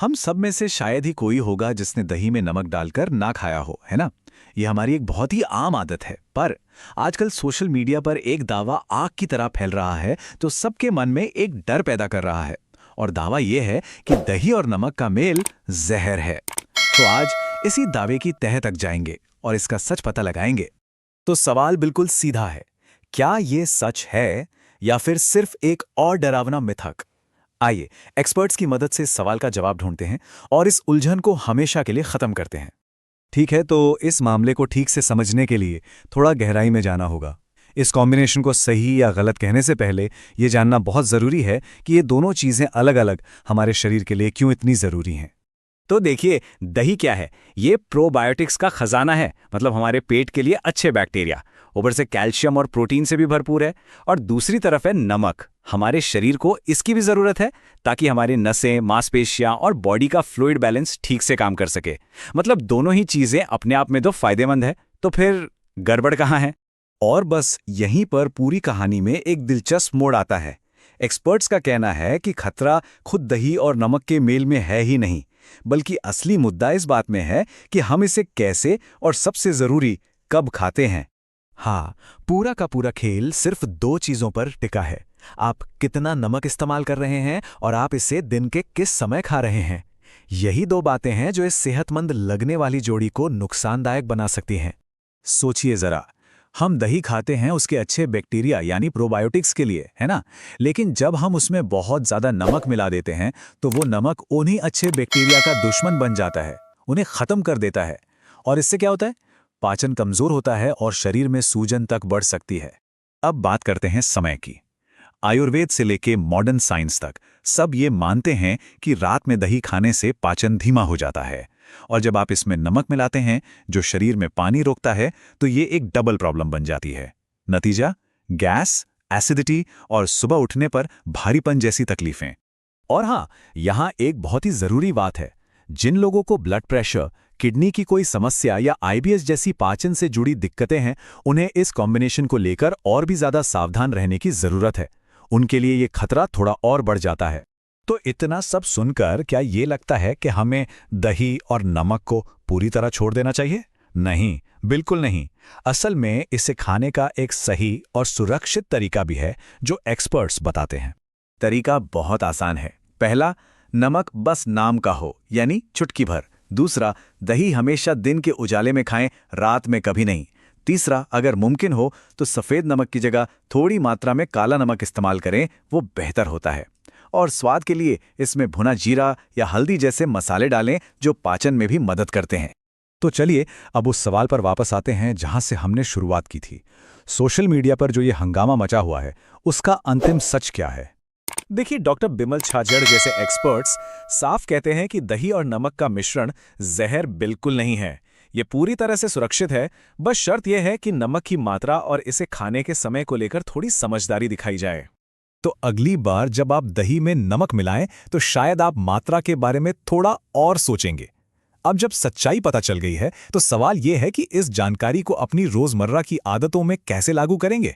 हम सब में से शायद ही कोई होगा जिसने दही में नमक डालकर ना खाया हो, है ना। ये हमारी एक बहुत ही आम आदत है, पर आजकल सोशल मीडिया पर एक दावा आग की तरह फैल रहा है तो सबके मन में एक डर पैदा कर रहा है। और दावा यह है कि दही और नमक का मेल जहर है। तो आज इसी दावे की तह तक जाएंगे और इसका सच पता लगाएंगे। तो सवाल बिल्कुल सीधा है, क्या ये सच है या फिर सिर्फ एक और डरावना मिथक? आइए एक्सपर्ट्स की मदद से इस सवाल का जवाब ढूंढते हैं और इस उलझन को हमेशा के लिए खत्म करते हैं। ठीक है, तो इस मामले को ठीक से समझने के लिए थोड़ा गहराई में जाना होगा। इस कॉम्बिनेशन को सही या गलत कहने से पहले ये जानना बहुत ज़रूरी है कि ये दोनों चीज़ें अलग अलग हमारे शरीर के लिए क्यों इतनी ज़रूरी हैं। तो देखिए, दही क्या है? ये प्रोबायोटिक्स का खजाना है, मतलब हमारे पेट के लिए अच्छे बैक्टीरिया। ऊपर से कैल्शियम और प्रोटीन से भी भरपूर है। और दूसरी तरफ है नमक। हमारे शरीर को इसकी भी जरूरत है ताकि हमारी नसें, मांसपेशियां और बॉडी का फ्लूइड बैलेंस ठीक से काम कर सके। मतलब दोनों ही चीजें अपने आप में तो फायदेमंद है, तो फिर गड़बड़ कहाँ है? और बस यहीं पर पूरी कहानी में एक दिलचस्प मोड़ आता है। एक्सपर्ट्स का कहना है कि खतरा खुद दही और नमक के मेल में है ही नहीं, बल्कि असली मुद्दा इस बात में है कि हम इसे कैसे और सबसे जरूरी कब खाते हैं। हाँ, पूरा का पूरा खेल सिर्फ दो चीजों पर टिका है। आप कितना नमक इस्तेमाल कर रहे हैं और आप इसे दिन के किस समय खा रहे हैं। यही दो बातें हैं जो इस सेहतमंद लगने वाली जोड़ी को नुकसानदायक बना सकती हैं। सोचिए जरा, हम दही खाते हैं उसके अच्छे बैक्टीरिया यानी प्रोबायोटिक्स के लिए, है ना। लेकिन जब हम उसमें बहुत ज़्यादा नमक मिला देते हैं तो वो नमक उन्हीं अच्छे बैक्टीरिया का दुश्मन बन जाता है, उन्हें ख़त्म कर देता है। और इससे क्या होता है? पाचन कमज़ोर होता है और शरीर में सूजन तक बढ़ सकती है। अब बात करते हैं समय की। आयुर्वेद से लेके मॉडर्न साइंस तक सब ये मानते हैं कि रात में दही खाने से पाचन धीमा हो जाता है। और जब आप इसमें नमक मिलाते हैं जो शरीर में पानी रोकता है, तो ये एक डबल प्रॉब्लम बन जाती है। नतीजा, गैस, एसिडिटी और सुबह उठने पर भारीपन जैसी तकलीफें। और हाँ, यहाँ एक बहुत ही ज़रूरी बात है। जिन लोगों को ब्लड प्रेशर, किडनी की कोई समस्या या आईबीएस जैसी पाचन से जुड़ी दिक्कतें हैं, उन्हें इस कॉम्बिनेशन को लेकर और भी ज़्यादा सावधान रहने की ज़रूरत है। उनके लिए ये खतरा थोड़ा और बढ़ जाता है। तो इतना सब सुनकर क्या ये लगता है कि हमें दही और नमक को पूरी तरह छोड़ देना चाहिए? नहीं, बिल्कुल नहीं। असल में इसे खाने का एक सही और सुरक्षित तरीका भी है जो एक्सपर्ट्स बताते हैं। तरीका बहुत आसान है। पहला, नमक बस नाम का हो, यानी चुटकी भर। दूसरा, दही हमेशा दिन के उजाले में खाएं, रात में कभी नहीं। तीसरा, अगर मुमकिन हो तो सफ़ेद नमक की जगह थोड़ी मात्रा में काला नमक इस्तेमाल करें, वो बेहतर होता है। और स्वाद के लिए इसमें भुना जीरा या हल्दी जैसे मसाले डालें जो पाचन में भी मदद करते हैं। तो चलिए अब उस सवाल पर वापस आते हैं जहां से हमने शुरुआत की थी। सोशल मीडिया पर जो ये हंगामा मचा हुआ है, उसका अंतिम सच क्या है? देखिए, डॉक्टर बिमल छाजड़ जैसे एक्सपर्ट्स साफ कहते हैं कि दही और नमक का मिश्रण जहर बिल्कुल नहीं है। ये पूरी तरह से सुरक्षित है। बस शर्त यह है कि नमक की मात्रा और इसे खाने के समय को लेकर थोड़ी समझदारी दिखाई जाए। तो अगली बार जब आप दही में नमक मिलाएं तो शायद आप मात्रा के बारे में थोड़ा और सोचेंगे। अब जब सच्चाई पता चल गई है तो सवाल यह है कि इस जानकारी को अपनी रोजमर्रा की आदतों में कैसे लागू करेंगे।